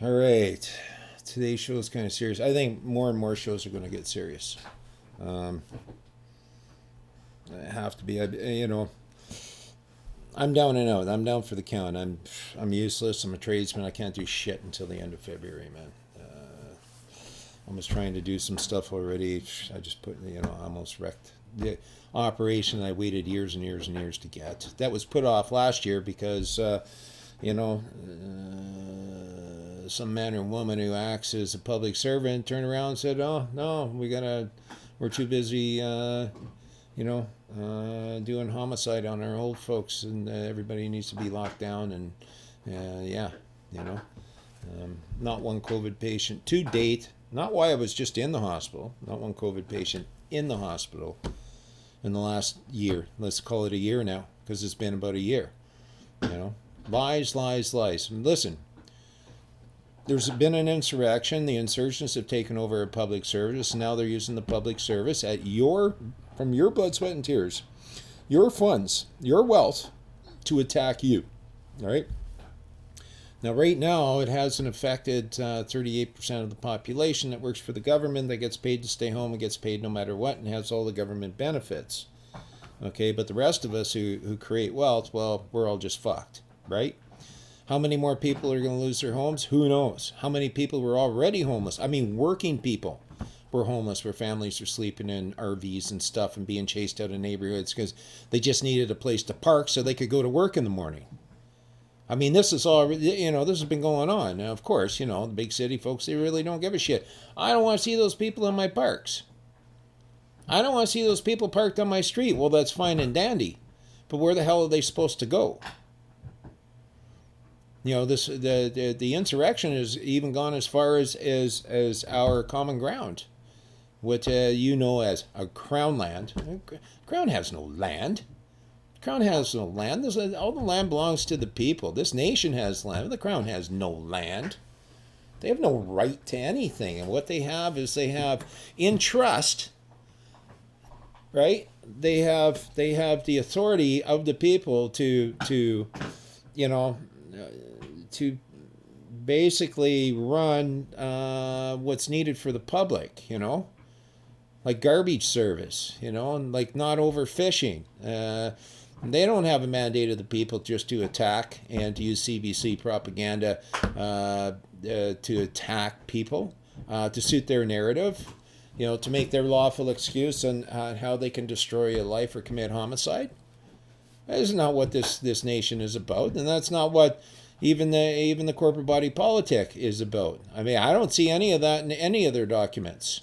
All right. Today's show is kind of serious. I think more and more shows are going to get serious. Um, have to be. I'm down and out. I'm down for the count. I'm useless. I'm a tradesman. I can't do shit until the end of February, man. I was trying to do some stuff already. I just almost wrecked the operation I waited years and years and years to get. That was put off last year because you know, some man or woman who acts as a public servant turned around and said, "Oh no, we're too busy, doing homicide on our old folks, and everybody needs to be locked down." And yeah, you know, not one COVID patient to date. Not why I was just in the hospital. Not one COVID patient in the hospital in the last year. Let's call it a year now, because it's been about a year. You know, lies, lies, lies. And listen, there's been an insurrection. The insurgents have taken over a public service. And now they're using the public service from your blood, sweat, and tears, your funds, your wealth, to attack you. All right. Now, right now, it hasn't affected 38% of the population that works for the government, that gets paid to stay home and gets paid no matter what, and has all the government benefits. Okay, but the rest of us who create wealth, well, we're all just fucked, right? How many more people are going to lose their homes? Who knows? How many people were already homeless? I mean, working people were homeless, where families are sleeping in RVs and stuff and being chased out of neighborhoods because they just needed a place to park so they could go to work in the morning. I mean, this is all, this has been going on. Now, of course, the big city folks, they really don't give a shit. I don't want to see those people in my parks. I don't want to see those people parked on my street. Well, that's fine and dandy. But where the hell are they supposed to go? The insurrection has even gone as far as our common ground, what you know as a crown land. Crown has no land. Crown has no land. All the land belongs to the people. This nation has land. The crown has no land. They have no right to anything. And what they have is they have in trust, right? They have the authority of the people to basically run what's needed for the public, like garbage service, and like not overfishing. They don't have a mandate of the people just to attack and to use CBC propaganda to attack people, to suit their narrative, to make their lawful excuse on how they can destroy a life or commit homicide. That is not what this nation is about, and that's not what even the corporate body politic is about. I mean, I don't see any of that in any of their documents.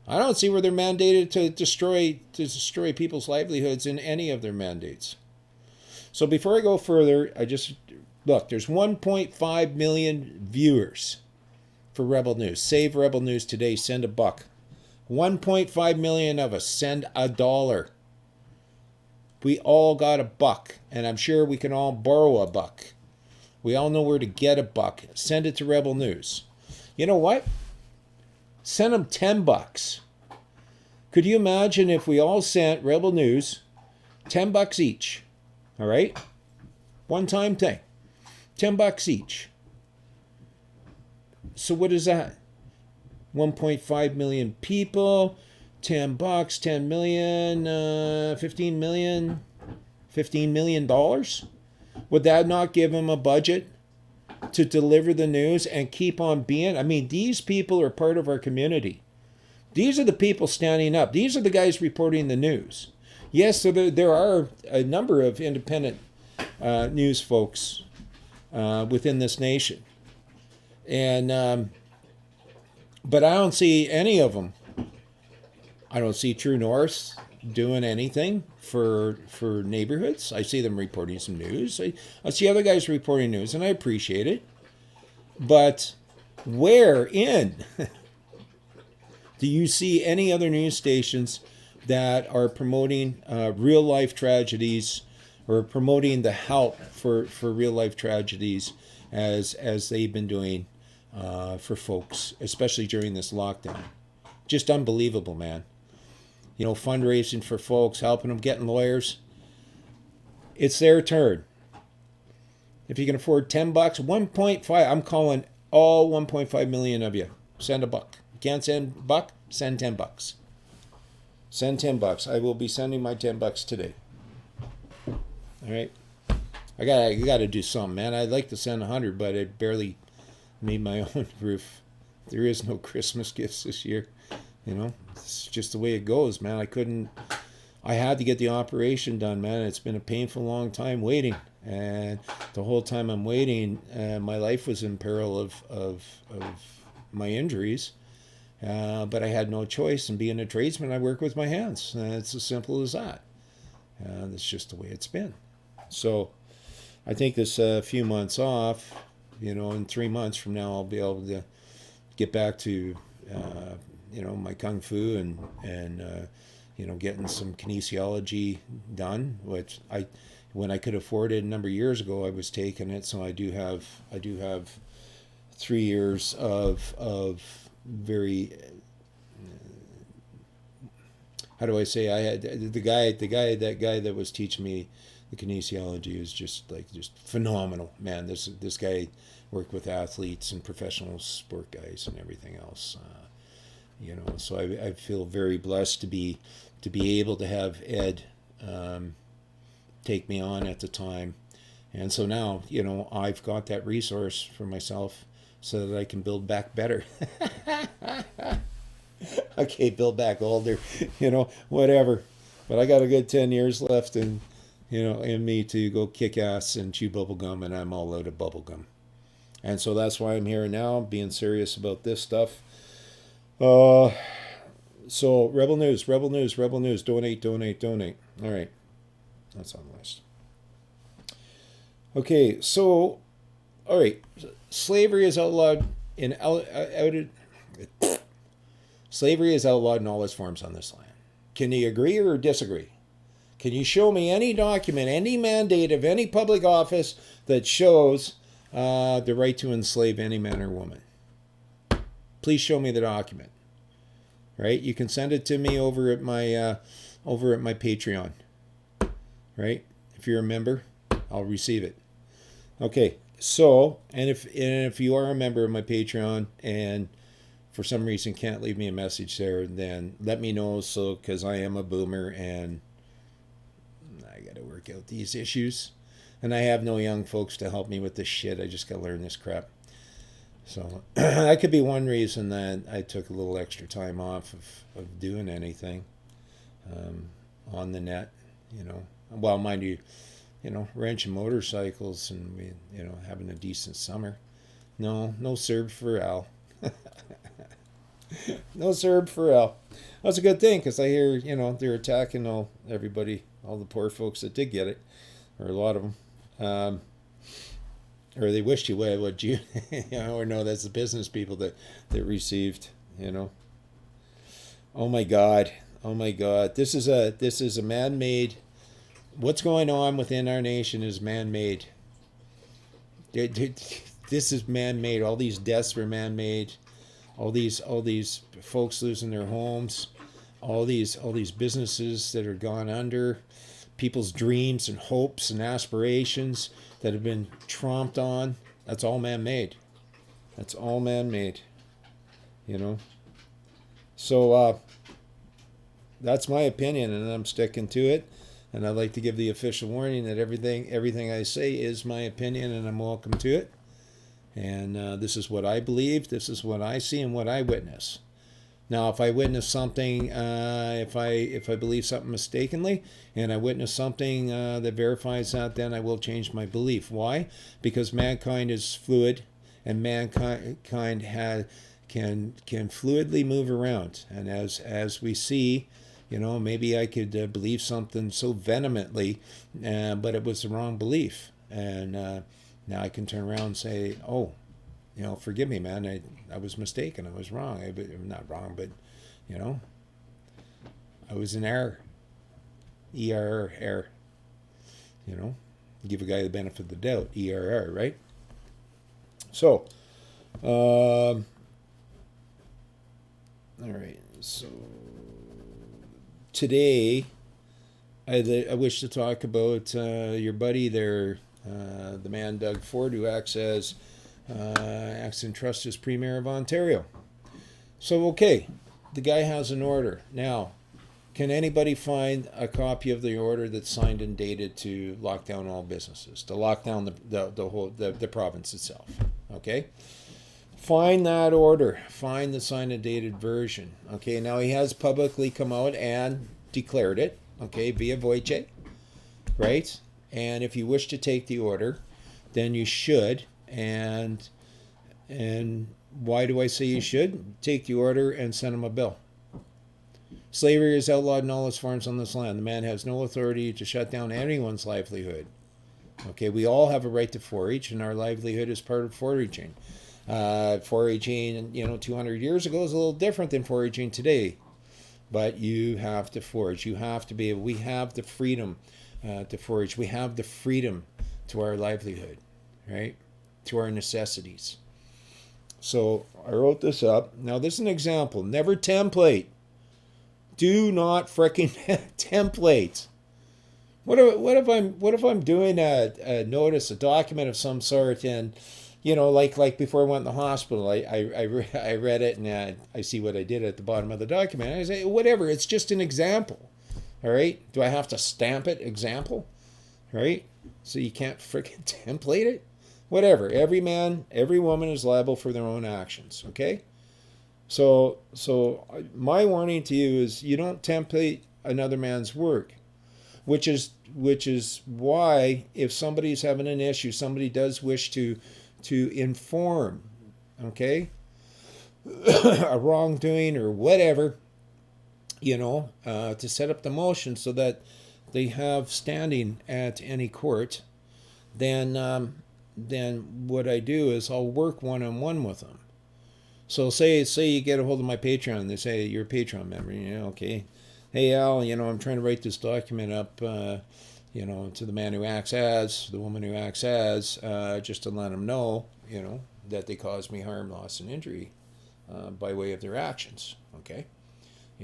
I don't see where they're mandated to destroy people's livelihoods in any of their mandates. So before I go further, look. There's 1.5 million viewers for Rebel News. Save Rebel News today. Send $1. 1.5 million of us. Send $1. We all got $1, and I'm sure we can all borrow $1. We all know where to get $1. Send it to Rebel News. You know what? Send them $10. Could you imagine if we all sent Rebel News $10 each? All right? One-time thing. $10 each. So what is that? 1.5 million people, $10, 10 million, 15 million, $15 million? Would that not give them a budget to deliver the news and keep on being? I mean, these people are part of our community. These are the people standing up. These are the guys reporting the news. Yes, so there are a number of independent news folks within this nation. And but I don't see any of them. I don't see True North doing anything for neighborhoods. I see them reporting some news. I see other guys reporting news, and I appreciate it. But where in do you see any other news stations that are promoting real life tragedies, or promoting the help for real life tragedies as they've been doing for folks, especially during this lockdown? Just unbelievable, man. Fundraising for folks, helping them, getting lawyers. It's their turn. If you can afford $10, 1.5, I'm calling All 1.5 million of you, send a buck. Can't send a buck? Send $10. Send $10. I will be sending my $10 today. All right. I gotta do something, man. I'd like to send 100, but I barely made my own roof. There is no Christmas gifts this year. You know, it's just the way it goes, man. I had to get the operation done, man. It's been a painful long time waiting. And the whole time I'm waiting, my life was in peril of my injuries. But I had no choice. And being a tradesman, I work with my hands. It's as simple as that. That's just the way it's been. So I think this few months off, you know, in 3 months from now, I'll be able to get back to, you know, my kung fu and you know, getting some kinesiology done, which when I could afford it a number of years ago, I was taking it. So I do have 3 years of very, how do I say, I had that guy that was teaching me the kinesiology is just phenomenal, man. This guy worked with athletes and professional sport guys and everything else, you know. So I feel very blessed to be able to have Ed take me on at the time, and so now, you know, I've got that resource for myself so that I can build back better. Okay, build back older, you know, whatever. But I got a good 10 years left in, you know, in me to go kick ass and chew bubble gum, and I'm all out of bubble gum. And so that's why I'm here now, being serious about this stuff. So Rebel News, donate. All right, that's on the list. Okay, so, all right, slavery is outlawed in slavery is outlawed in all its forms on this land. Can you agree or disagree? Can you show me any document, any mandate of any public office that shows the right to enslave any man or woman? Please show me the document. Right? You can send it to me over at my Patreon. Right? If you're a member, I'll receive it. Okay. So, and if you are a member of my Patreon and for some reason can't leave me a message there, then let me know, so because I am a boomer and I got to work out these issues, and I have no young folks to help me with this shit. I just got to learn this crap. So that could be one reason that I took a little extra time off of doing anything on the net, you know. Well, mind you, you know, wrenching motorcycles and we, you know, having a decent summer. No Serb for Al. No Serb for Al. That's a good thing, because I hear, you know, they're attacking all the poor folks that did get it, or a lot of them. Or they wished you would you, you know, or no, that's the business people that received, you know. Oh my God. This is a man-made. What's going on within our nation is man-made. This is man-made. All these deaths were man-made. All these folks losing their homes. All these businesses that are gone under. People's dreams and hopes and aspirations that have been tromped on. That's all man-made. That's all man-made. You know. So that's my opinion, and I'm sticking to it. And I'd like to give the official warning that everything I say is my opinion, and I'm welcome to it. And this is what I believe. This is what I see and what I witness. Now, if I witness something, if I believe something mistakenly, and I witness something that verifies that, then I will change my belief. Why? Because mankind is fluid, and mankind can fluidly move around. And as we see, you know, maybe I could believe something so vehemently, but it was the wrong belief. And now I can turn around and say, oh, you know, forgive me, man. I was mistaken. I was wrong. I'm not wrong, but, you know, I was in error. Error. You know, give a guy the benefit of the doubt. ERR, right? So, all right. So today, I wish to talk about your buddy there, the man Doug Ford, who acts as acts in trust as Premier of Ontario. So, okay, the guy has an order. Now, can anybody find a copy of the order that's signed and dated to lock down all businesses, to lock down the province itself? Okay, find that order. Find the signed and dated version. Okay, now he has publicly come out and declared it. Okay, via Wojciech, right? And if you wish to take the order, then you should. And why do I say you should? Take the order and send him a bill. Slavery is outlawed in all its forms on this land. The man has no authority to shut down anyone's livelihood. Okay, we all have a right to forage, and our livelihood is part of foraging. Foraging, 200 years ago is a little different than foraging today. But you have to forage. You have to be able. We have the freedom to forage. We have the freedom to our livelihood, right? To our necessities. So I wrote this up. Now this is an example. Never template. Do not freaking template. What if I'm doing a notice, a document of some sort, and like before I went in the hospital, I read it and I see what I did at the bottom of the document. I say whatever. It's just an example. All right. Do I have to stamp it? Example. Right. So you can't freaking template it. Whatever. Every man, every woman is liable for their own actions. Okay. So my warning to you is you don't template another man's work, which is why if somebody's having an issue, somebody does wish to inform, okay, a wrongdoing or whatever, to set up the motion so that they have standing at any court, then what I do is I'll work one-on-one with them. So say you get a hold of my Patreon. They say you're a Patreon member. Okay. Hey Al, I'm trying to write this document up, to the man who acts as, the woman who acts as, just to let them know, that they caused me harm, loss, and injury by way of their actions. Okay.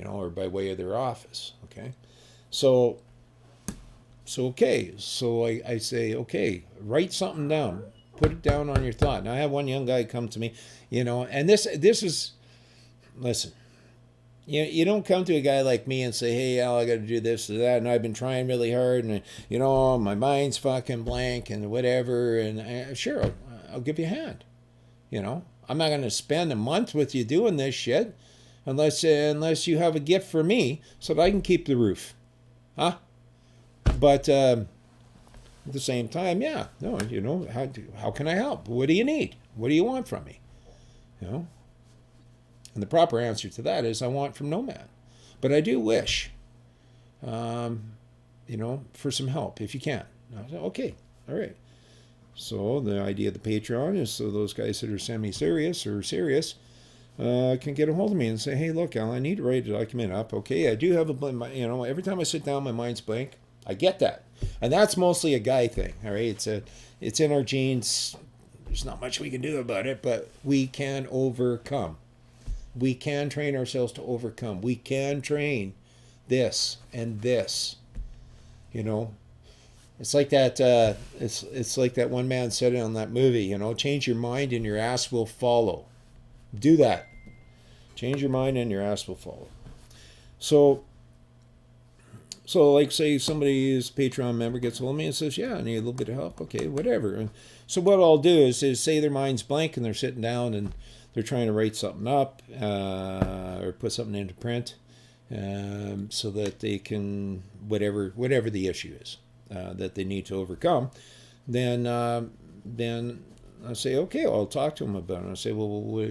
Or by way of their office. Okay. So okay. So I say, okay, write something down. Put it down on your thought. Now I had one young guy come to me, and this is, listen, you don't come to a guy like me and say, hey, Al, I got to do this or that, and I've been trying really hard, and, my mind's fucking blank and whatever, and sure, I'll give you a hand. I'm not going to spend a month with you doing this shit unless you have a gift for me so that I can keep the roof. Huh? But, at the same time, how can I help? What do you need? What do you want from me? And the proper answer to that is I want from no man. But I do wish, for some help if you can. I said, okay, all right. So the idea of the Patreon is so those guys that are semi-serious or serious can get a hold of me and say, hey, look, Al, I need to write a document up. Okay, I do have every time I sit down, my mind's blank. I get that. And that's mostly a guy thing, all right? It's in our genes. There's not much we can do about it, but we can overcome. We can train ourselves to overcome. We can train this and this. It's like that. It's like that one man said it on that movie. Change your mind and your ass will follow. Do that. Change your mind and your ass will follow. So like say somebody is a Patreon member gets a hold of me and says, yeah, I need a little bit of help. Okay, whatever. And so what I'll do is say their mind's blank and they're sitting down and they're trying to write something up or put something into print so that they can, whatever the issue is that they need to overcome, then I say, okay, I'll talk to them about it. I say, well,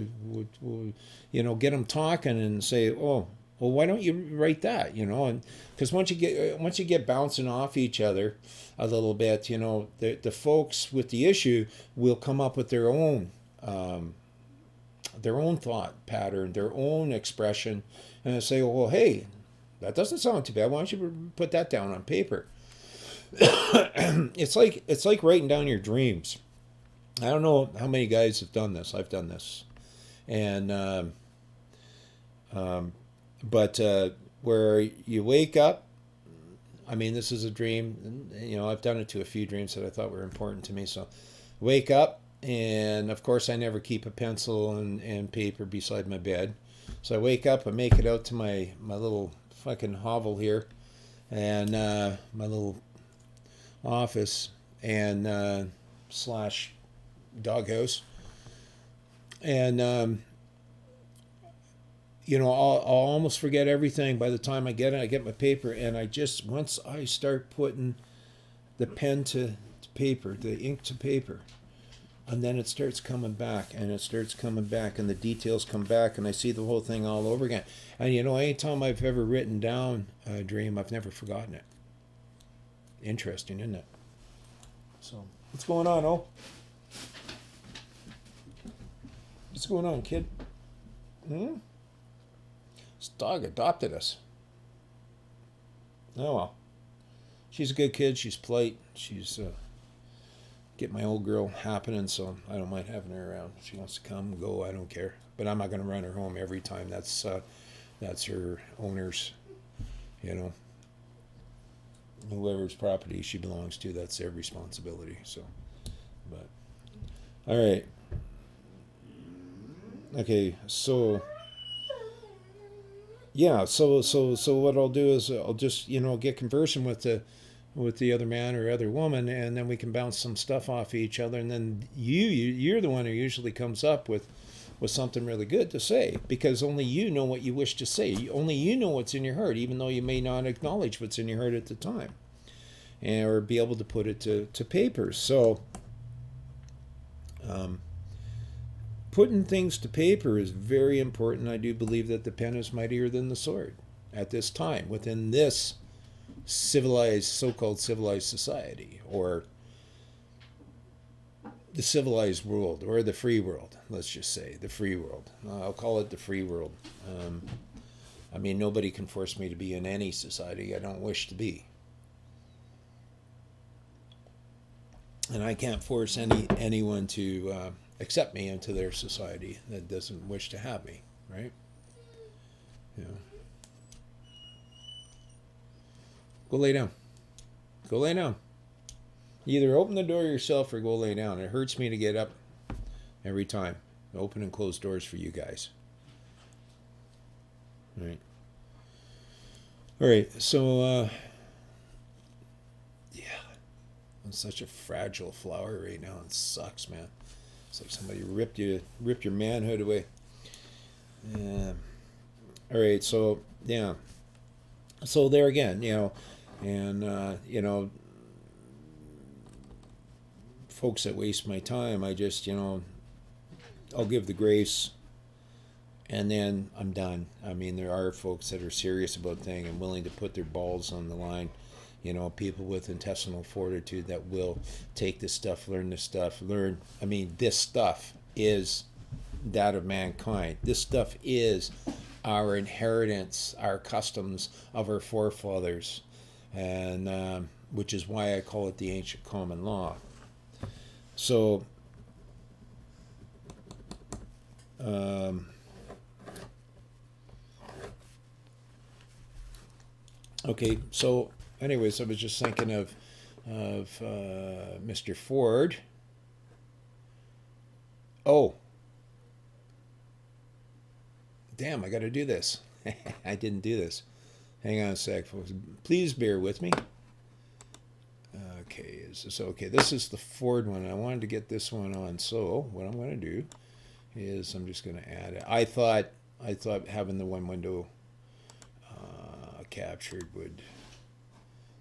get them talking and say, oh, well, why don't you write that? And because once you get bouncing off each other a little bit, the folks with the issue will come up with their own thought pattern, their own expression, and I say, well, hey, that doesn't sound too bad. Why don't you put that down on paper? It's like writing down your dreams. I don't know how many guys have done this. I've done this, and but where you wake up, I mean, this is a dream. I've done it to a few dreams that I thought were important to me. So, wake up And of course, I never keep a pencil and paper beside my bed. So I wake up and make it out to my little fucking hovel here and my little office and slash doghouse. And, I'll almost forget everything by the time I get it. I get my paper, and once I start putting the pen to paper, the ink to paper, and then it starts coming back, and it starts coming back, and the details come back, and I see the whole thing all over again. And anytime I've ever written down a dream, I've never forgotten it. Interesting, isn't it? So, what's going on, oh? What's going on, kid? This dog adopted us. Oh well. She's a good kid. She's polite. She's get my old girl happening, so I don't mind having her around. If she wants to come, go, I don't care. But I'm not going to run her home every time. That's her owner's, whoever's property she belongs to, that's their responsibility. So, but all right. Okay, so yeah, so what I'll do is I'll just get conversing with the other man or other woman, and then we can bounce some stuff off each other, and then you're the one who usually comes up with something really good to say, because only you know what you wish to say. Only you know what's in your heart, even though you may not acknowledge what's in your heart at the time, or be able to put it to paper. So putting things to paper is very important. I do believe that the pen is mightier than the sword at this time within this so-called civilized society, or the civilized world, or the free world. Let's just say the free world. I'll call it the free world. Nobody can force me to be in any society I don't wish to be, and I can't force anyone to accept me into their society that doesn't wish to have me, right? Go lay down. Go lay down. Either open the door yourself or go lay down. It hurts me to get up every time. Open and close doors for you guys. All right. All right. So, yeah. I'm such a fragile flower right now. It sucks, man. It's like somebody ripped your manhood away. All right. So, yeah. So there again, and folks that waste my time, I just, I'll give the grace, and then I'm done. There are folks that are serious about things and willing to put their balls on the line. People with intestinal fortitude that will take this stuff, learn this stuff, this stuff is that of mankind. This stuff is our inheritance, our customs of our forefathers, and which is why I call it the ancient common law. So, okay, so anyways, I was just thinking of Mr. Ford. Oh, damn, I got to do this. I didn't do this. Hang on a sec, folks. Please bear with me. Okay, is this okay? This is the Ford one. I wanted to get this one on. So what I'm going to do is I'm just going to add it. I thought having the one window captured would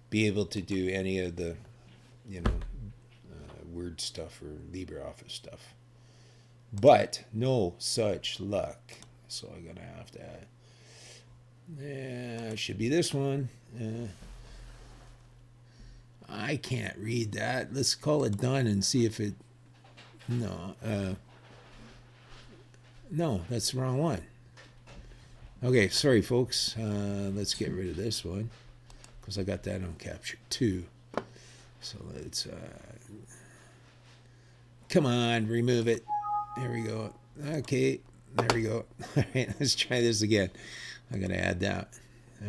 be able to do any of the, Word stuff or LibreOffice stuff. But no such luck. So I'm going to have to add. Yeah, it should be this one. I can't read that. Let's call it done and see if it... No. No, that's the wrong one. Okay, sorry, folks. Let's get rid of this one, because I got that on capture too. So let's... come on, remove it. There we go. Okay, there we go. All right, let's try this again. I'm going to add that.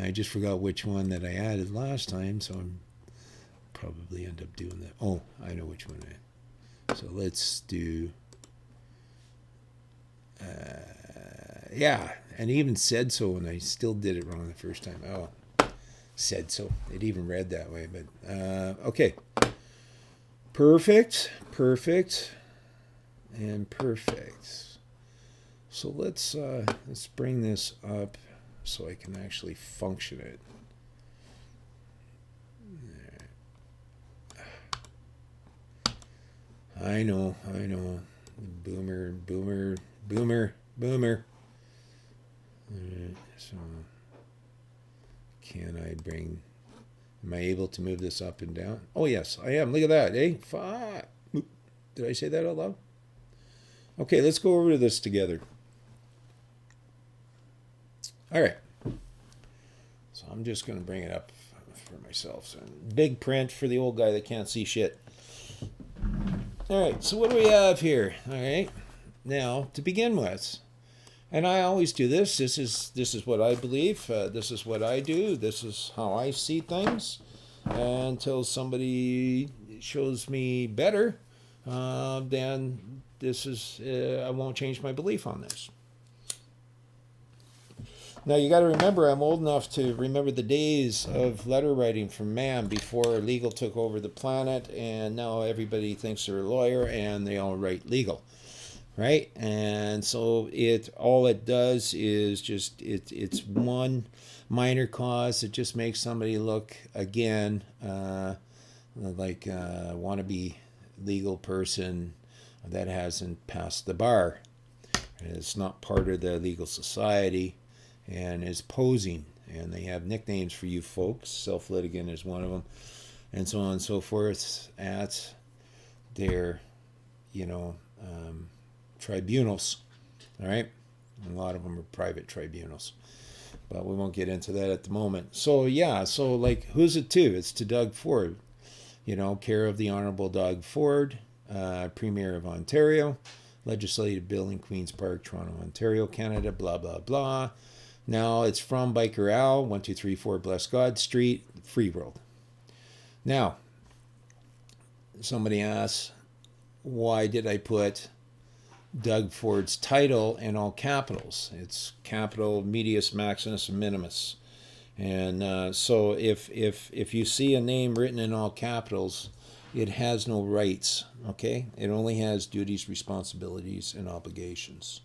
I just forgot which one that I added last time, so I'm probably end up doing that. Oh, I know which one. So let's do, yeah, and it even said so, and I still did it wrong the first time. Oh, said so. It even read that way, but okay. Perfect, perfect, and perfect. So let's bring this up so I can actually function it. I know. Boomer. So, can I bring? Am I able to move this up and down? Oh yes, I am. Look at that, eh? Fuck. Did I say that out loud? Okay, let's go over to this together. All right. So I'm just going to bring it up for myself. So big print for the old guy that can't see shit. All right, so what do we have here? All right, now to begin with, and I always do this. This is what I believe. This is what I do. This is how I see things. Until somebody shows me better, then this is I won't change my belief on this. Now you got to remember, I'm old enough to remember the days of letter writing from man before legal took over the planet, and now everybody thinks they're a lawyer and they all write legal, right? And so all it does is just it's one minor cause that just makes somebody look again like a wannabe legal person that hasn't passed the bar. It's not part of the legal society and is posing, and they have nicknames for you folks. Self-litigant is one of them, and so on and so forth at their, tribunals. All right, a lot of them are private tribunals, but we won't get into that at the moment. So yeah, so like, who's it to? It's to Doug Ford, care of the Honorable Doug Ford, Premier of Ontario, legislative building, Queen's Park, Toronto, Ontario, Canada, blah blah blah. Now it's from Biker Al, 1234 Blessed God Street, Free World. Now, somebody asks, why did I put Doug Ford's title in all capitals? It's capital Medius Maximus Minimus. And so if you see a name written in all capitals, it has no rights, okay? It only has duties, responsibilities, and obligations.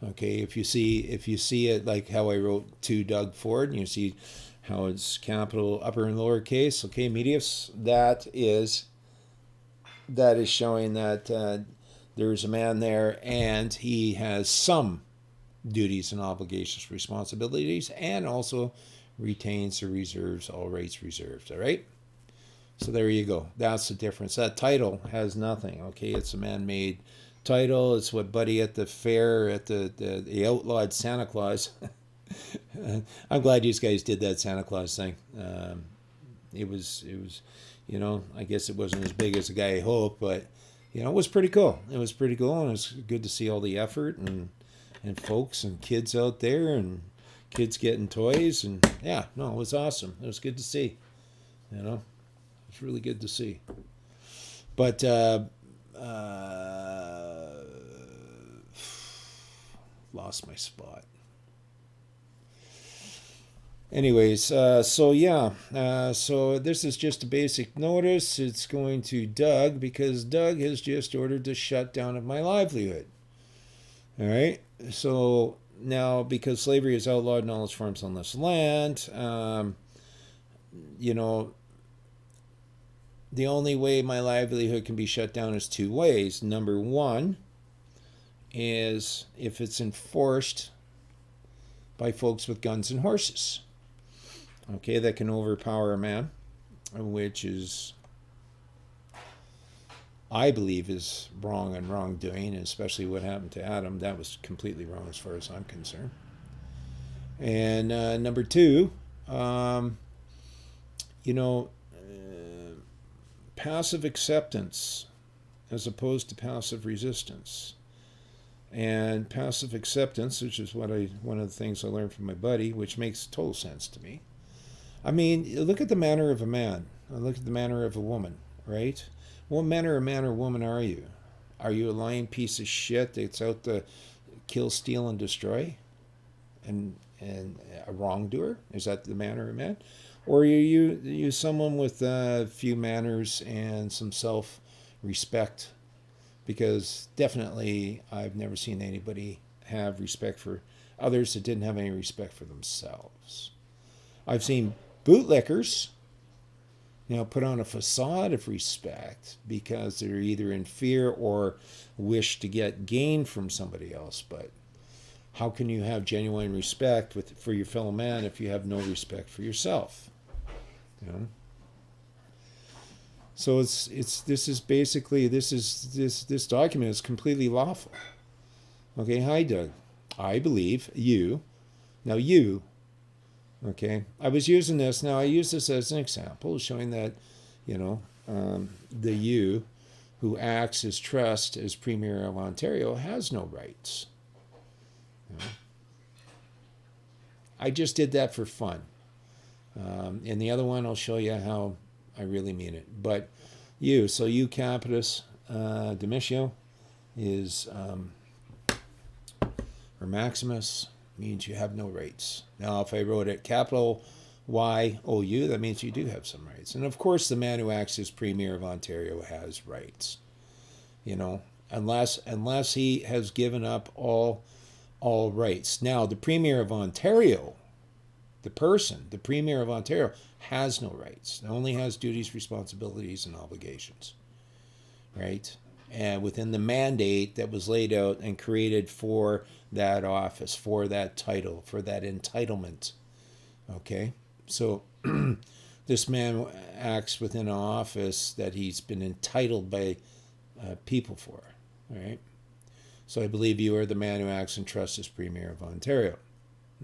Okay, if you see it like how I wrote to Doug Ford, and you see how it's capital upper and lower case, okay, medius, that is showing that there's a man there and he has some duties and obligations, responsibilities, and also retains or reserves all rights reserved. All right, so there you go. That's the difference. That title has nothing. Okay, it's a man-made title. It's what Buddy at the fair at the outlawed Santa Claus. I'm glad you guys did that Santa Claus thing. It was I guess it wasn't as big as the guy hoped, but it was pretty cool. It was pretty cool, and it was good to see all the effort and folks and kids out there and kids getting toys, and yeah, no, it was awesome. It was good to see. It's really good to see. But lost my spot. Anyways, so this is just a basic notice. It's going to Doug because Doug has just ordered the shutdown of my livelihood. All right. So now, because slavery is outlawed in all its forms on this land, the only way my livelihood can be shut down is two ways. Number one is if it's enforced by folks with guns and horses, okay, that can overpower a man, which is, I believe, is wrong and wrongdoing, especially what happened to Adam. That was completely wrong as far as I'm concerned. And number two, passive acceptance as opposed to passive resistance. And passive acceptance, which is one of the things I learned from my buddy, which makes total sense to me. I mean, look at the manner of a man. Look at the manner of a woman, right? What manner of man or woman are you? Are you a lying piece of shit that's out to kill, steal, and destroy, and a wrongdoer? Is that the manner of man? Or are you someone with a few manners and some self-respect? Because definitely I've never seen anybody have respect for others that didn't have any respect for themselves. I've seen bootlickers, put on a facade of respect because they're either in fear or wish to get gain from somebody else. But how can you have genuine respect for your fellow man if you have no respect for yourself? So this document is completely lawful. Okay, hi Doug. I believe you. Now you. Okay, I was using this. Now I use this as an example, showing that, the you who acts as trust as Premier of Ontario has no rights. I just did that for fun. In the other one, I'll show you how I really mean it. But you, so you capitis Domitio is, or Maximus, means you have no rights. Now, if I wrote it capital Y-O-U, that means you do have some rights. And of course, the man who acts as Premier of Ontario has rights. Unless he has given up all rights. Now, the Premier of Ontario, the Premier of Ontario, has no rights. It only has duties, responsibilities, and obligations. Right? And within the mandate that was laid out and created for that office, for that title, for that entitlement. Okay? So this man acts within an office that he's been entitled by people for. Right? So I believe you are the man who acts and trusts as Premier of Ontario.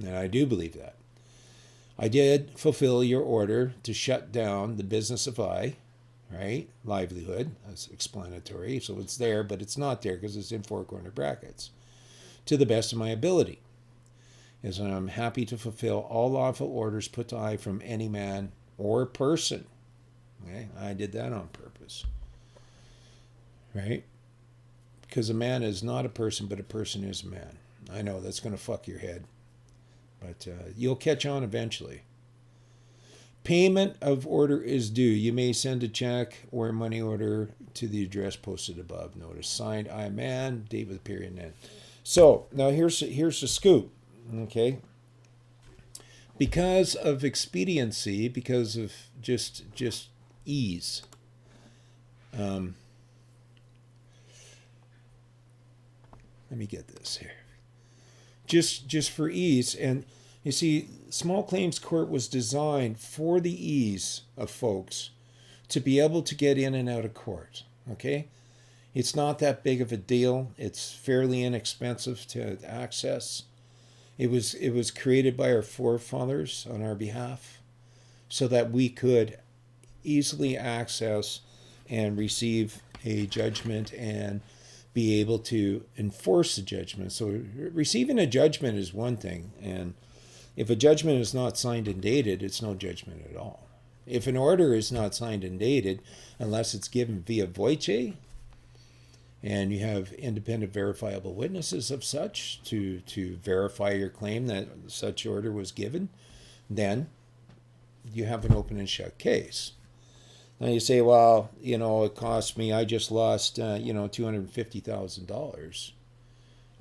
And I do believe that. I did fulfill your order to shut down the business of right? Livelihood, that's explanatory. So it's there, but it's not there because it's in four corner brackets. To the best of my ability. As I'm happy to fulfill all lawful orders put to I from any man or person. Okay? I did that on purpose. Right? Because a man is not a person, but a person is a man. I know that's going to fuck your head. But you'll catch on eventually. Payment of order is due. You may send a check or a money order to the address posted above. Notice signed I man, date with period and end. So now here's the scoop. Okay. Because of expediency, because of just ease. Let me get this here. Just for ease. And you see, small claims court was designed for the ease of folks to be able to get in and out of court. Okay? It's not that big of a deal. It's fairly inexpensive to access. It was created by our forefathers on our behalf so that we could easily access and receive a judgment and be able to enforce the judgment. So receiving a judgment is one thing, and if a judgment is not signed and dated, it's no judgment at all. If an order is not signed and dated, unless it's given via voce, and you have independent verifiable witnesses of such to verify your claim that such order was given, then you have an open and shut case. Now you say, well, it cost me, I just lost, $250,000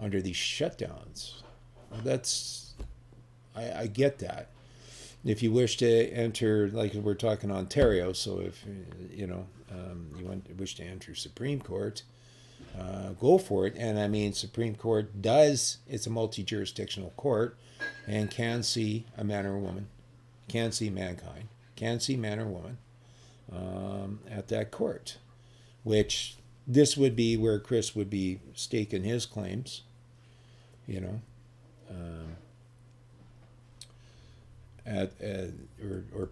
under these shutdowns. Well, I get that. If you wish to enter, like we're talking Ontario, so if, you wish to enter Supreme Court, go for it. And I mean, Supreme Court it's a multi-jurisdictional court and can see a man or a woman, can see mankind, can see man or woman at that court, which this would be where Chris would be staking his claims, or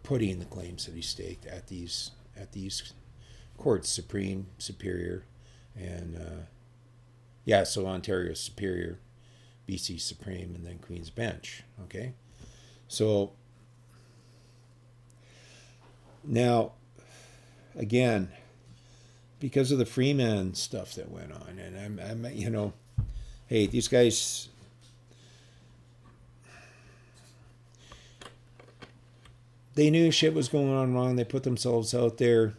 putting the claims that he staked at these courts, Supreme, Superior, and so Ontario Superior, BC Supreme, and then Queen's Bench. Okay, so now again, because of the Freeman stuff that went on. And I'm you know, hey, these guys, they knew shit was going on wrong. They put themselves out there.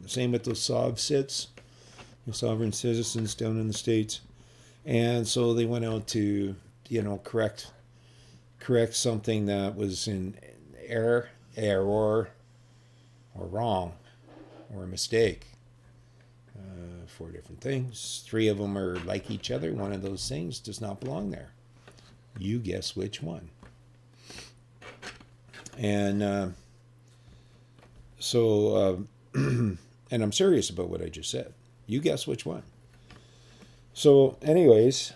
Same with those SOVCITs, the sovereign citizens down in the States. And so they went out to, you know, correct something that was in error or wrong or a mistake. 4 different things. 3 of them are like each other. One of those things does not belong there. You guess which one. And so, and I'm serious about what I just said. You guess which one. So, anyways,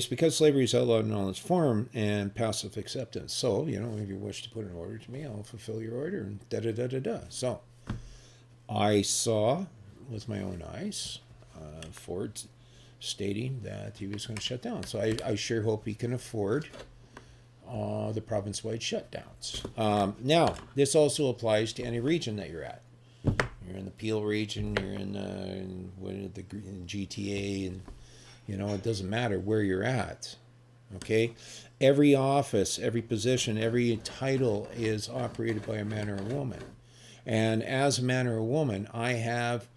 because slavery is outlawed in all its form and passive acceptance. So, you know, if you wish to put an order to me, I'll fulfill your order and da-da-da-da-da. So, I saw with my own eyes Ford stating that he was going to shut down. So I sure hope he can afford the province-wide shutdowns. Now, this also applies to any region that you're at. You're in the Peel region, you're in the GTA, and you know, it doesn't matter where you're at. Okay? Every office, every position, every title is operated by a man or a woman. And as a man or a woman, I have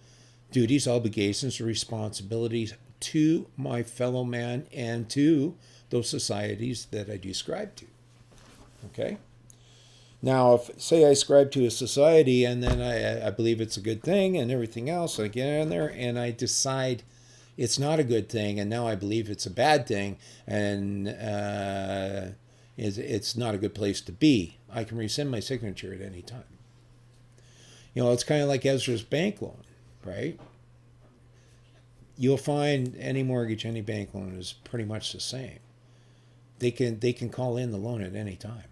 duties, obligations, responsibilities to my fellow man and to those societies that I describe to. Okay? Now, if, say, I ascribe to a society and then I believe it's a good thing and everything else, I get in there and I decide it's not a good thing, and now I believe it's a bad thing, and it's not a good place to be, I can rescind my signature at any time. You know, it's kind of like Ezra's bank loan, right? You'll find any mortgage, any bank loan is pretty much the same. They can call in the loan at any time.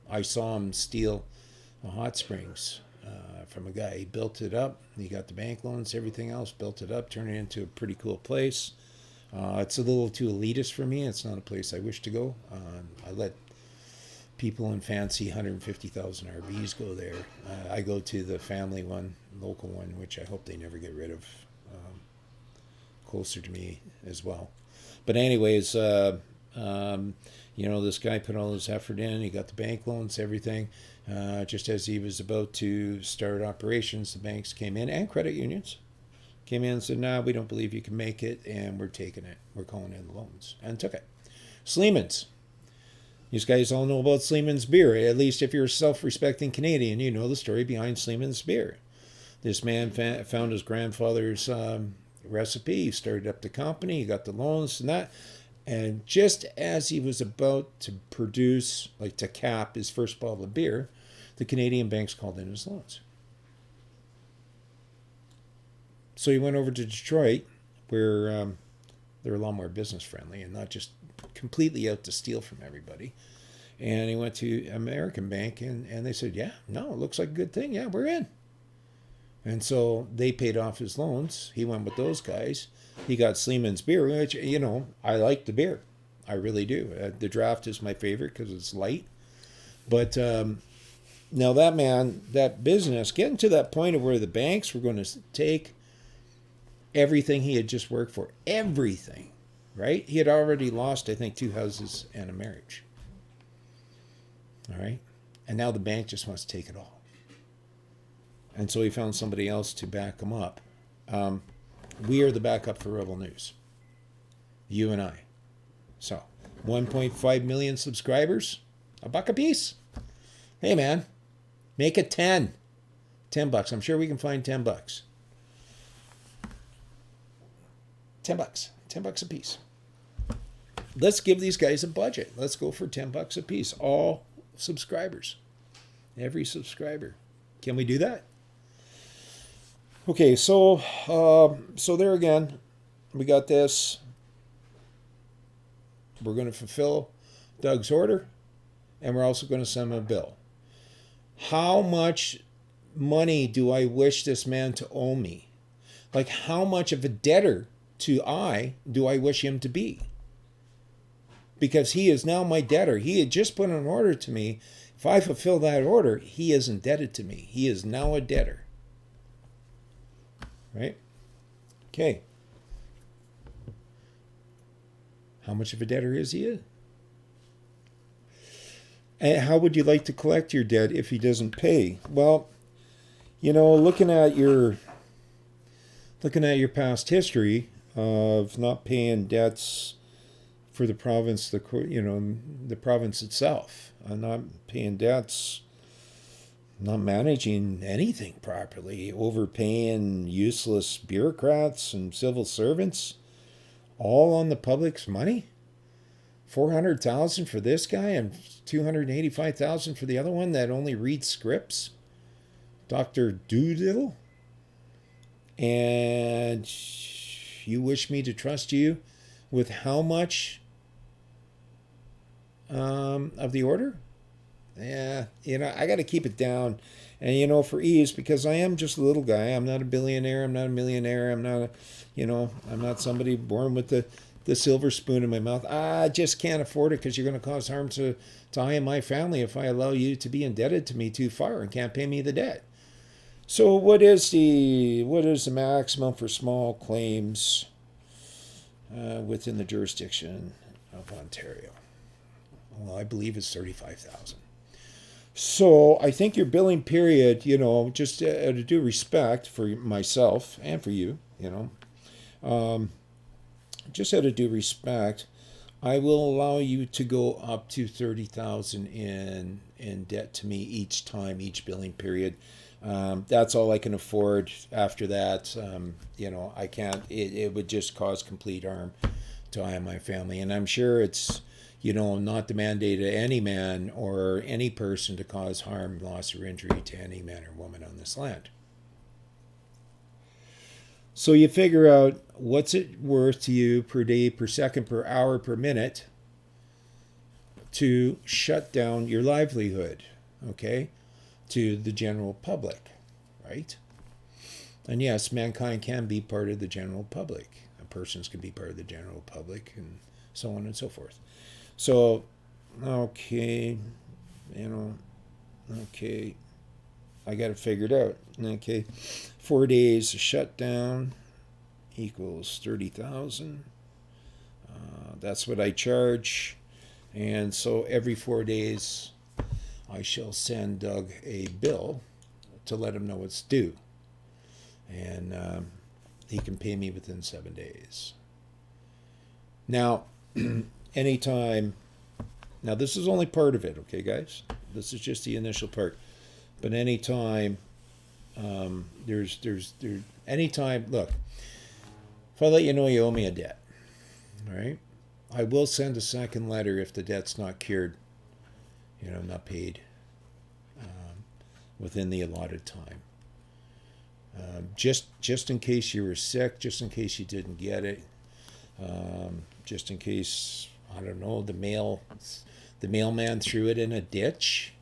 I saw him steal a hot springs from a guy. He built it up. He got the bank loans, everything else, built it up, turned it into a pretty cool place. It's a little too elitist for me. It's not a place I wish to go. I let people in fancy 150,000 RVs go there. I go to the family one, local one, which I hope they never get rid of. Closer to me as well. But anyways, you know, this guy put all his effort in. He got the bank loans, everything. Just as he was about to start operations, the banks came in, and credit unions came in and said, "Nah, we don't believe you can make it, and we're taking it. We're calling in the loans," and took it. Sleeman's. You guys all know about Sleeman's beer. At least if you're a self-respecting Canadian, you know the story behind Sleeman's beer. This man found his grandfather's recipe. He started up the company. He got the loans and that. And just as he was about to produce, like to cap his first bottle of beer, the Canadian banks called in his loans. So he went over to Detroit, where they're a lot more business friendly and not just completely out to steal from everybody. And he went to American Bank, and they said, "Yeah, no, it looks like a good thing. Yeah, we're in." And so they paid off his loans. He went with those guys. He got Sleeman's beer, which, you know, I like the beer. I really do. The draft is my favorite because it's light. But now that man, that business, getting to that point of where the banks were going to take everything he had just worked for, everything, right? He had already lost, I think, 2 houses and a marriage. All right? And now the bank just wants to take it all. And so he found somebody else to back him up. We are the backup for Rebel News. You and I. So, 1.5 million subscribers, $1 a piece. Hey, man, make it 10. $10. I'm sure we can find $10. $10. $10 a piece. Let's give these guys a budget. Let's go for $10 a piece. All subscribers. Every subscriber. Can we do that? Okay, so there again, we got this. We're going to fulfill Doug's order, and we're also going to send him a bill. How much money do I wish this man to owe me? Like, how much of a debtor do I wish him to be? Because he is now my debtor. He had just put an order to me If I fulfill that order, he is indebted to me. He is now a debtor. Right? Okay. How much of a debtor is he? And how would you like to collect your debt if he doesn't pay? Well, looking at your past history of not paying debts for the province, the province itself, not paying debts, not managing anything properly, overpaying useless bureaucrats and civil servants, all on the public's money. 400,000 for this guy and 285,000 for the other one that only reads scripts. Dr. Doolittle. And you wish me to trust you with how much of the order? Yeah, I got to keep it down. And, for ease, because I am just a little guy. I'm not a billionaire. I'm not a millionaire. I'm not I'm not somebody born with the silver spoon in my mouth. I just can't afford it because you're going to cause harm to I and my family if I allow you to be indebted to me too far and can't pay me the debt. So what is the maximum for small claims within the jurisdiction of Ontario? Well, I believe it's 35,000. So I think your billing period, just to due respect for myself and for you, just out of due respect, I will allow you to go up to 30,000 in debt to me each time, each billing period. That's all I can afford. After that, I can't. It would just cause complete harm to I and my family, and I'm sure it's not the mandate of any man or any person to cause harm, loss, or injury to any man or woman on this land. So you figure out what's it worth to you per day, per second, per hour, per minute to shut down your livelihood, okay, to the general public, right? And yes, mankind can be part of the general public. Persons can be part of the general public and so on and so forth. So, okay, I got it figured out. Okay, 4 days shutdown equals 30,000. That's what I charge. And so every 4 days, I shall send Doug a bill to let him know it's due. And he can pay me within 7 days. Now, anytime, now this is only part of it, okay, guys? This is just the initial part. But anytime, anytime, look, if I let you know you owe me a debt, all right, I will send a second letter if the debt's not cured, not paid within the allotted time. Just in case you were sick, just in case you didn't get it, just in case, I don't know, the mailman threw it in a ditch,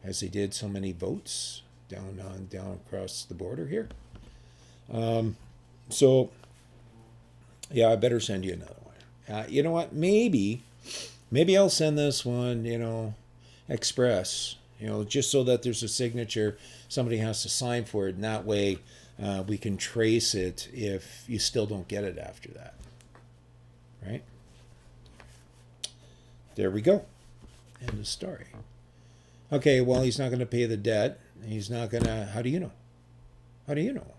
as they did so many votes down across the border here. So, yeah, I better send you another one. You know what? Maybe I'll send this one, express, just so that there's a signature. Somebody has to sign for it, and that way we can trace it if you still don't get it after that. Right? There we go. End of story. Okay, well, he's not going to pay the debt. He's not going to... How do you know? How do you know?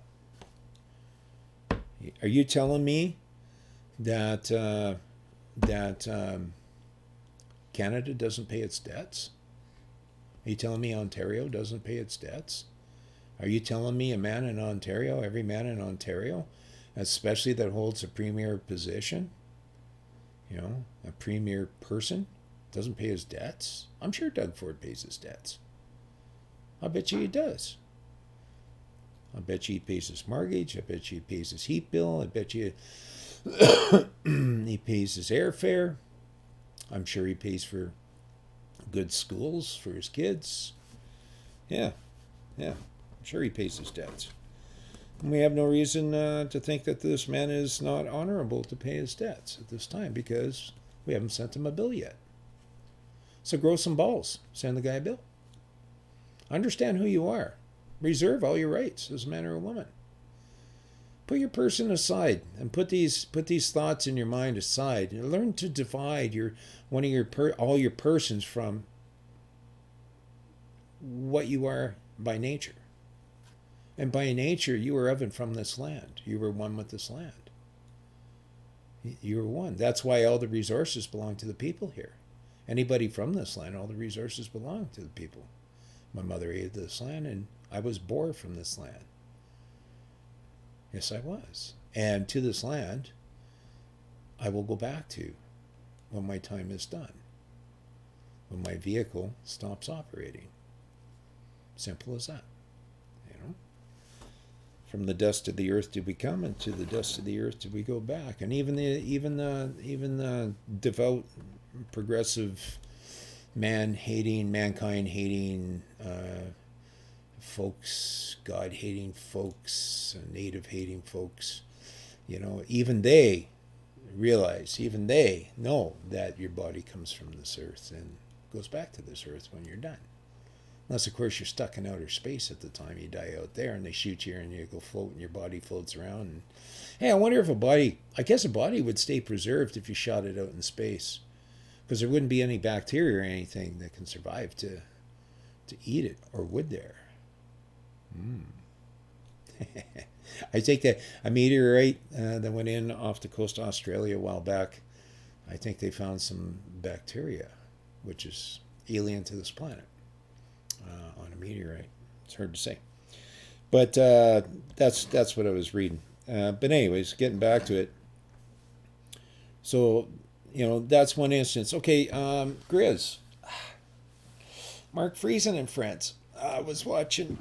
Are you telling me that Canada doesn't pay its debts? Are you telling me Ontario doesn't pay its debts? Are you telling me a man in Ontario, every man in Ontario, especially that holds a premier position, a premier person, doesn't pay his debts? I'm sure Doug Ford pays his debts. I bet you he does. I bet you he pays his mortgage. I bet you he pays his heat bill. I bet you he pays his airfare. I'm sure he pays for good schools for his kids. Yeah. I'm sure he pays his debts. And we have no reason to think that this man is not honorable to pay his debts at this time because we haven't sent him a bill yet. So grow some balls. Send the guy a bill. Understand who you are. Reserve all your rights as a man or a woman. Put your person aside and put these thoughts in your mind aside. Learn to divide all your persons from what you are by nature. And by nature, you are of and from this land. You were one with this land. You were one. That's why all the resources belong to the people here. Anybody from this land, all the resources belong to the people. My mother ate this land, and I was born from this land. Yes, I was. And to this land, I will go back to when my time is done, when my vehicle stops operating. Simple as that. You know, from the dust of the earth did we come, and to the dust of the earth did we go back. And even the devout, progressive, mankind hating folks, God hating folks, native hating folks, you know, even they know that your body comes from this earth and goes back to this earth when you're done. Unless, of course, you're stuck in outer space at the time you die out there and they shoot you and you go float and your body floats around. And, hey, I wonder if a body would stay preserved if you shot it out in space. Because there wouldn't be any bacteria or anything that can survive to eat it, or would there? I think that a meteorite that went in off the coast of Australia a while back, I think they found some bacteria, which is alien to this planet, on a meteorite. It's hard to say. But that's what I was reading. But anyways, getting back to it. So, you know, that's one instance. Okay, Grizz. Mark Friesen and friends. I was watching,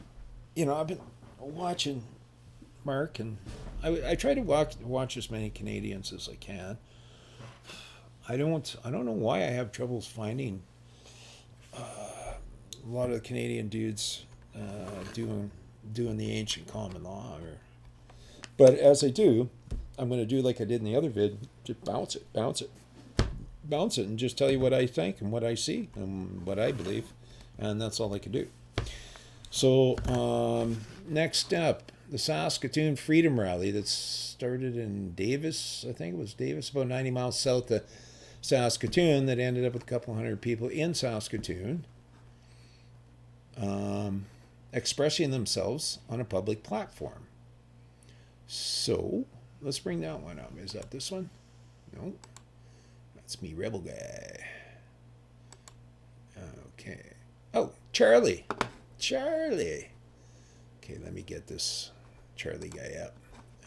you know, I've been watching Mark, and I try to watch as many Canadians as I can. I don't know why I have troubles finding a lot of the Canadian dudes doing the ancient common law. But as I do, I'm going to do like I did in the other vid, just bounce it, and just tell you what I think and what I see and what I believe, and that's all I can do. So next step, the Saskatoon Freedom Rally that started in Davis, I think it was Davis, about 90 miles south of Saskatoon, that ended up with a couple hundred people in Saskatoon expressing themselves on a public platform. So let's bring that one up. Is that this one? No. That's me, Rebel Guy. Okay. Oh, Charlie. Okay, let me get this Charlie guy up.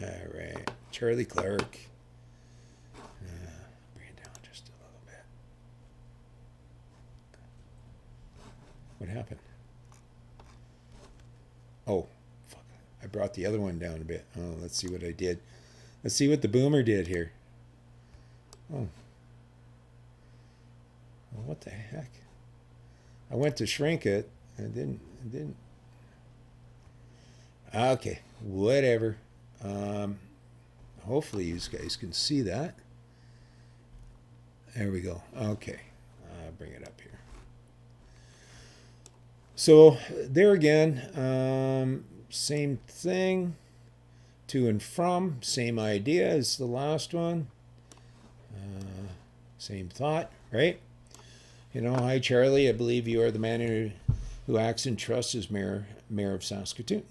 All right. Charlie Clark. Bring it down just a little bit. What happened? Oh, fuck. I brought the other one down a bit. Oh, let's see what I did. Let's see what the boomer did here. Oh. Well, what the heck? I went to shrink it and it didn't. Okay, whatever. Hopefully you guys can see that. There we go. Okay, bring it up here. So there again, same thing. To and from, same idea as the last one. Same thought, right? You know, hi Charlie, I believe you are the man who acts and trusts as mayor of Saskatoon.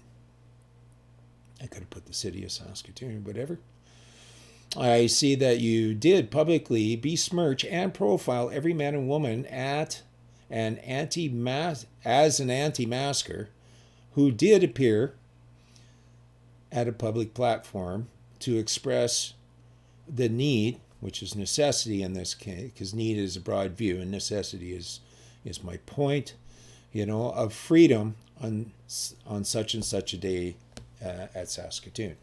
I could have put the city of Saskatoon or whatever. I see that you did publicly besmirch and profile every man and woman as an anti-masker who did appear at a public platform to express the need, which is necessity in this case, because need is a broad view and necessity is my point, you know, of freedom on such and such a day at Saskatoon.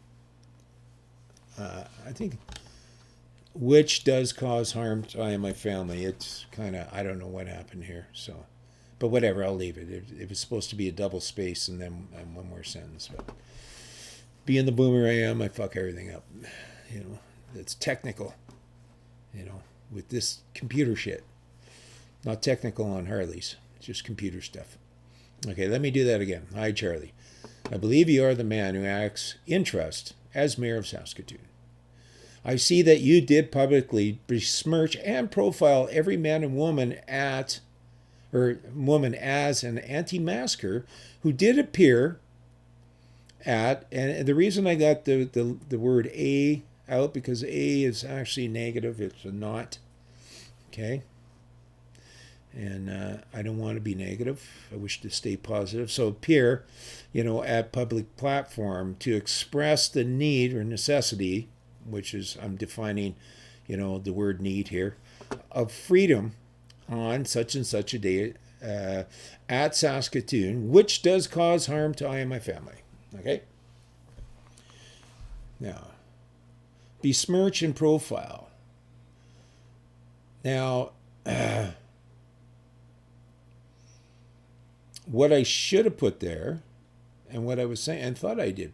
I think, which does cause harm to I and my family. It's kind of, I don't know what happened here, so, but whatever, I'll leave it. It was supposed to be a double space and then one more sentence, but being the boomer I am, I fuck everything up. You know, it's technical, you know, with this computer shit. Not technical on Harleys, just computer stuff. Okay, let me do that again. Hi, Charlie. I believe you are the man who acts in trust as mayor of Saskatoon. I see that you did publicly besmirch and profile every man and woman as an anti-masker who did appear at, and the reason I got the word a out, because a is actually negative, it's a not, okay? And I don't want to be negative. I wish to stay positive. So appear, at public platform to express the need or necessity, which is, I'm defining, the word need here, of freedom on such and such a day at Saskatoon, which does cause harm to I and my family. Okay? Now, besmirch and profile. Now, what I should have put there, and what I was saying, and thought I did,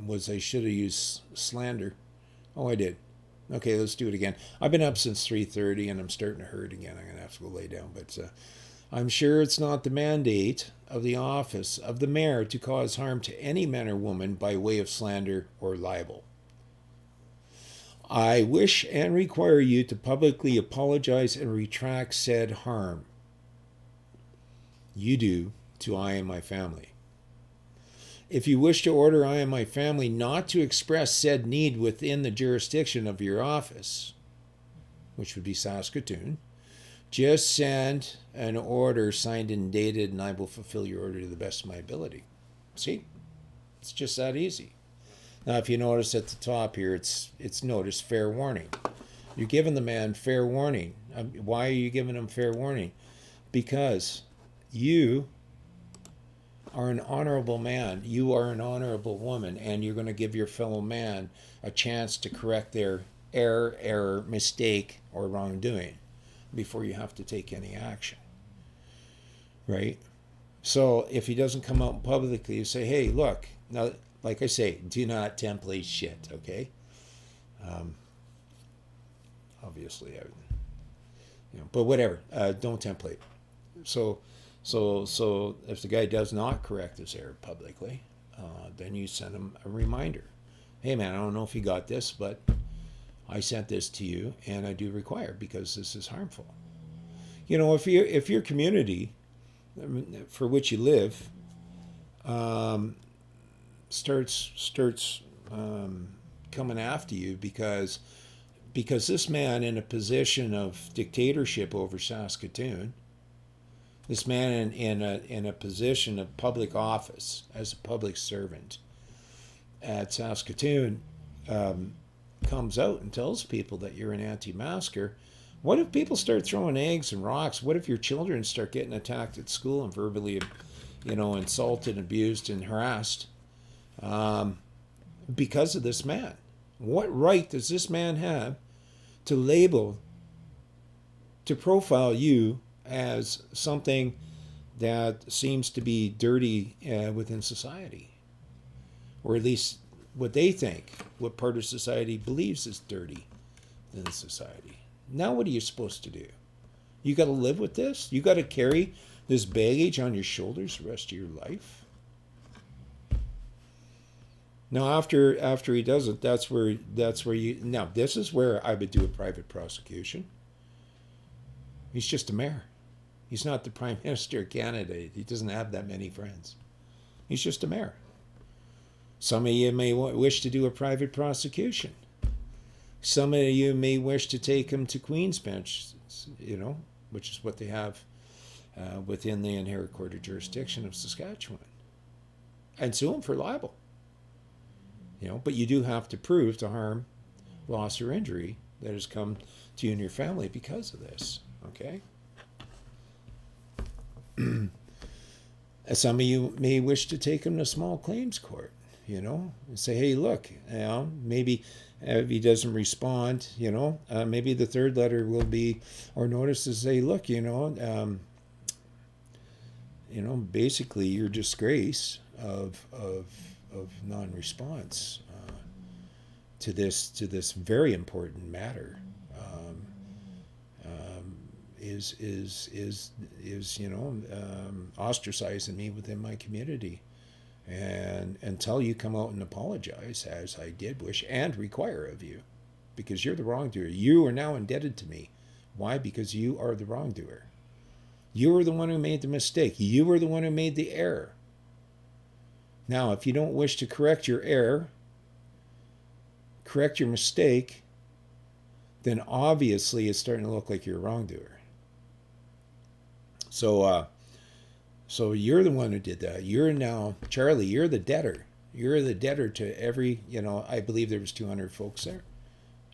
was I should have used slander. Oh, I did. Okay, let's do it again. I've been up since 3:30 and I'm starting to hurt again. I'm going to have to go lay down. But I'm sure it's not the mandate of the office of the mayor to cause harm to any man or woman by way of slander or libel. I wish and require you to publicly apologize and retract said harm you do to I and my family. If you wish to order I and my family not to express said need within the jurisdiction of your office, which would be Saskatoon, just send an order signed and dated, and I will fulfill your order to the best of my ability. See? It's just that easy. Now, if you notice at the top here, it's notice fair warning. You're giving the man fair warning. Why are you giving him fair warning? Because you are an honorable man. You are an honorable woman, and you're going to give your fellow man a chance to correct their error, mistake, or wrongdoing before you have to take any action. Right? So if he doesn't come out publicly, you say, hey, look, now, like I say, do not template shit, okay? Obviously, but whatever, don't template. So if the guy does not correct his error publicly, then you send him a reminder. Hey man, I don't know if you got this, but I sent this to you and I do require, because this is harmful. If your community for which you live starts coming after you because this man in a position of dictatorship over Saskatoon, this man in a position of public office as a public servant at Saskatoon comes out and tells people that you're an anti-masker, what if people start throwing eggs and rocks? What if your children start getting attacked at school and verbally, insulted, abused, and harassed because of this man? What right does this man have to label, to profile you as something that seems to be dirty within society? Or at least what they think, what part of society believes is dirty in society. Now what are you supposed to do? You got to live with this? You got to carry this baggage on your shoulders the rest of your life? Now after he does it, that's where you, now this is where I would do a private prosecution. He's just a mayor. He's not the Prime Minister candidate. He doesn't have that many friends. He's just a mayor. Some of you may wish to do a private prosecution. Some of you may wish to take him to Queen's Bench, which is what they have within the Inherent Court of Jurisdiction of Saskatchewan, and sue him for libel. But you do have to prove to harm, loss, or injury that has come to you and your family because of this. Okay? Some of you may wish to take him to small claims court, and say, hey, look, maybe if he doesn't respond, maybe the third letter will be, or notice to say, look, basically your disgrace of non-response to this very important matter ostracizing me within my community. And until you come out and apologize, as I did wish and require of you, because you're the wrongdoer. You are now indebted to me. Why? Because you are the wrongdoer. You were the one who made the mistake. You were the one who made the error. Now, if you don't wish to correct your error, correct your mistake, then obviously it's starting to look like you're a wrongdoer. So you're the one who did that. You're now, Charlie, you're the debtor. You're the debtor to every, I believe there was 200 folks there.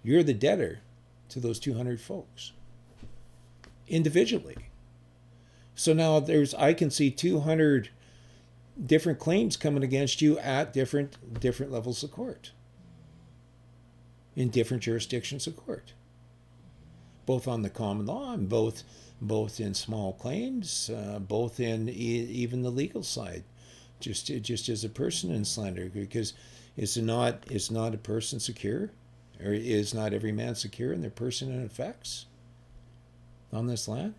You're the debtor to those 200 folks individually. So now I can see 200 different claims coming against you at different levels of court, in different jurisdictions of court, both on the common law and both in small claims, both in even the legal side, just as a person in slander, because is not a person secure, or is not every man secure in their person and effects on this land?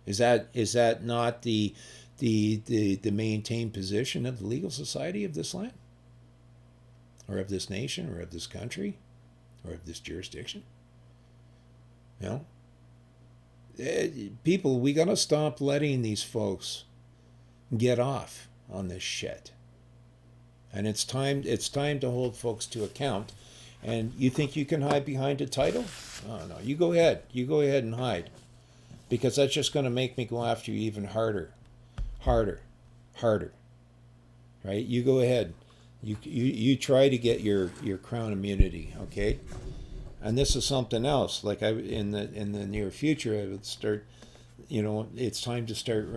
Is that not the maintained position of the legal society of this land, or of this nation, or of this country, or of this jurisdiction? People, we gotta stop letting these folks get off on this shit. And it's time to hold folks to account. And you think you can hide behind a title? Oh no, you go ahead and hide. Because that's just going to make me go after you even harder. Right? You go ahead. You try to get your crown immunity, okay? And this is something else. Like in the near future, I would start. It's time to start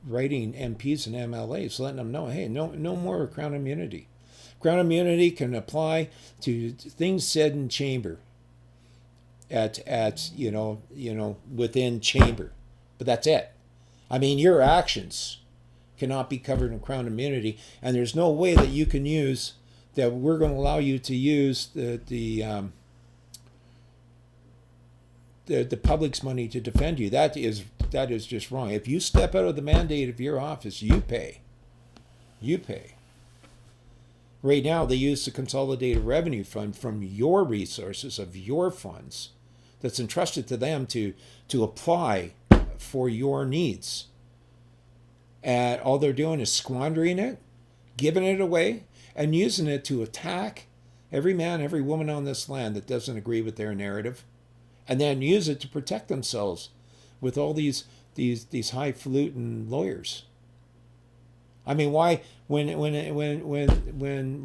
writing MPs and MLAs, letting them know, hey, no more crown immunity. Crown immunity can apply to things said in chamber. At within chamber, but that's it. I mean, your actions cannot be covered in crown immunity, and there's no way that you can use that. We're going to allow you to use the public's money to defend you. That is just wrong. If you step out of the mandate of your office, you pay. Right now, they use the Consolidated Revenue Fund from your resources of your funds that's entrusted to them to apply for your needs. And all they're doing is squandering it, giving it away, and using it to attack every man, every woman on this land that doesn't agree with their narrative, and then use it to protect themselves with all these highfalutin lawyers. I mean, why when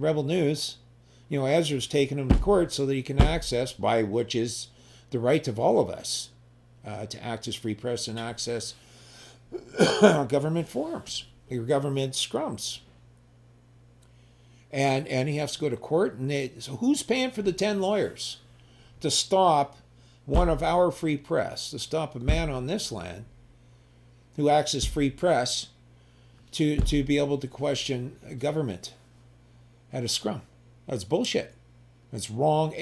Rebel News, Ezra's taking him to court so that he can access, which is the right of all of us, to access free press and access government forums, or government scrums. And he has to go to court, so who's paying for the 10 lawyers to stop one of our free press, to stop a man on this land who access free press to be able to question government at a scrum? That's bullshit. It's wrong.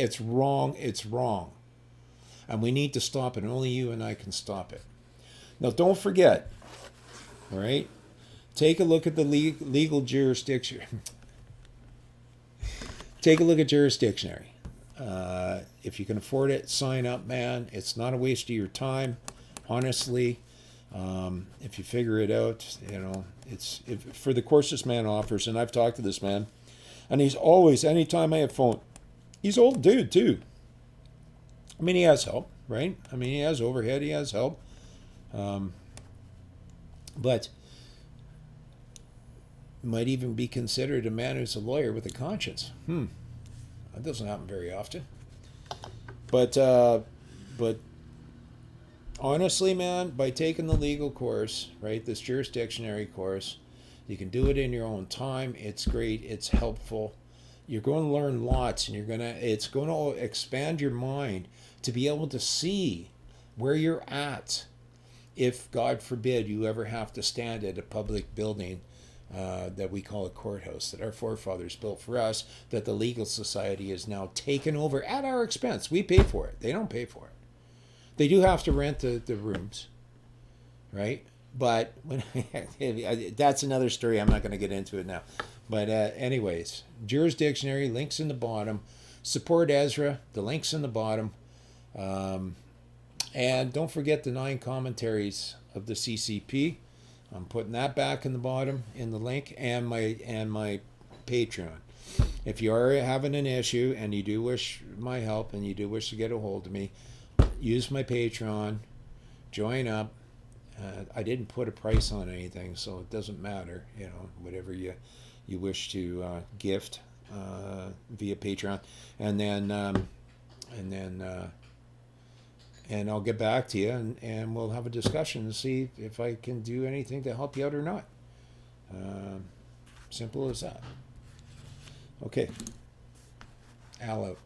And we need to stop it. And only you and I can stop it. Now, don't forget, all right? Take a look at the legal jurisdiction. Take a look at Jurisdictionary. If you can afford it, sign up, man. It's not a waste of your time, honestly. If you figure it out, for the course this man offers, and I've talked to this man, and he's always, anytime I have phone, he's old dude too. I mean, he has help, right? I mean, he has overhead, he has help. But might even be considered a man who's a lawyer with a conscience. That doesn't happen very often. But honestly, man, by taking the legal course, right, this jurisdictionary course, you can do it in your own time. It's great. It's helpful. You're going to learn lots, and it's going to expand your mind to be able to see where you're at if, God forbid, you ever have to stand at a public building that we call a courthouse, that our forefathers built for us, that the legal society has now taken over at our expense. We pay for it. They don't pay for it. They do have to rent the rooms, right? But when that's another story. I'm not going to get into it now. But anyways, Jurors Dictionary, links in the bottom. Support Ezra, the links in the bottom. And don't forget the 9 commentaries of the CCP. I'm putting that back in the bottom in the link, and my Patreon. If you are having an issue and you do wish my help and you do wish to get a hold of me, use my Patreon, join up. I didn't put a price on anything, so it doesn't matter. You know, whatever you wish to gift via Patreon, and then I'll get back to you, and we'll have a discussion and see if I can do anything to help you out or not. Simple as that. Okay. Al out.